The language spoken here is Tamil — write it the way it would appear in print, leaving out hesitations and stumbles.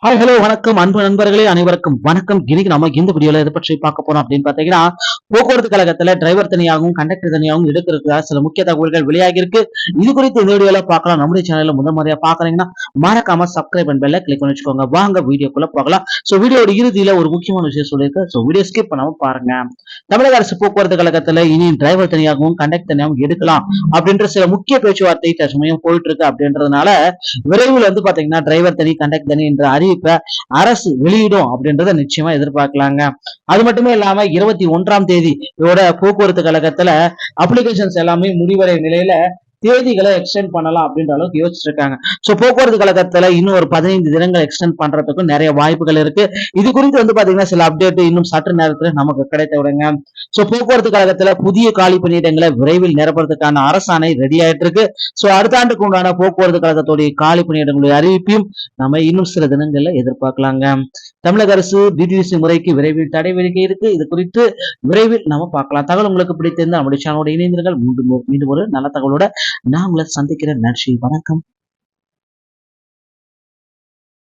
ஹாய் ஹலோ வணக்கம் அன்பு நண்பர்களே, அனைவருக்கும் வணக்கம். இன்னைக்கு நம்ம இந்த வீடியோல எதை பற்றி பார்க்க போறோம் அப்படின்னு பாத்தீங்கன்னா, போக்குவரத்து கழகத்துல டிரைவர் தனியாகவும் கண்டக்டர் தனியாகவும் எடுக்கிறதுக்கு சில முக்கிய தகவல்கள் வெளியாகி இருக்கு. இது குறித்து இந்த வீடியோல பார்க்கலாம். நம்முடைய சேனல்ல முதல் முறையா பாக்குறீங்கன்னா மறக்காம சப்ஸ்கிரைப் அண்ட் பெல்ல கிளிக் பண்ணி வச்சுக்கோங்க. வாங்க வீடியோக்குள்ள போகலாம். சோ வீடியோட இறுதியில ஒரு முக்கியமான விஷயம் சொல்லியிருக்கேன். சோ வீடியோ ஸ்கிப் பண்ணாம பாருங்க. தமிழக அரசு போக்குவரத்து கழகத்துல இனி டிரைவர் தனியாகவும் கண்டக்டர் தனியாகவும் எடுக்கலாம் அப்படின்ற சில முக்கிய பேச்சுவார்த்தை தற்சமயம் போயிட்டு இருக்கு. அப்படின்றதுனால விரைவில் பாத்தீங்கன்னா டிரைவர் தனி கண்டக்டர் தனி என்ற அறிவிப்பை அரசு வெளியிடும் அப்படின்றத நிச்சயமா எதிர்பார்க்கலாங்க. அது மட்டுமே இல்லாம 21ஆம் தேதி போக்குவரத்து கழகத்துல அப்ளிகேஷன்ஸ் எல்லாமே முடிவடை நிலையில தேதிகளை எக்ஸ்டெண்ட் பண்ணலாம் அப்படின்ற அளவுக்கு யோசிச்சு இருக்காங்க. சோ போக்குவரத்து கழகத்துல இன்னும் ஒரு 15 தினங்கள் எக்ஸ்டெண்ட் பண்றதுக்கும் நிறைய வாய்ப்புகள் இருக்கு. இது குறித்து பாத்தீங்கன்னா சில அப்டேட் இன்னும் சற்று நேரத்துல நமக்கு கிடைத்த விடுங்க. சோ போக்குவரத்து கழகத்துல புதிய காலி பணியிடங்களை விரைவில் நிரப்புறதுக்கான அரசாணை ரெடி ஆயிட்டு இருக்கு. சோ அடுத்த ஆண்டுக்கு உண்டான போக்குவரத்து கழகத்துடைய காலி பணியிடங்களுடைய அறிவிப்பையும் நம்ம இன்னும் சில தினங்கள்ல எதிர்பார்க்கலாங்க. தமிழக அரசு டிடிசி முறைக்கு விரைவில் தடை விதிக்க இருக்கு. இது குறித்து விரைவில் நம்ம பார்க்கலாம். தகவல் உங்களுக்கு பிடித்திருந்தால் நம்முடைய சேனலோட இணைந்தீர்கள். மீண்டும் ஒரு நல்ல தகவலோட நான் உங்களை சந்திக்கிறேன். நன்றி, வணக்கம்.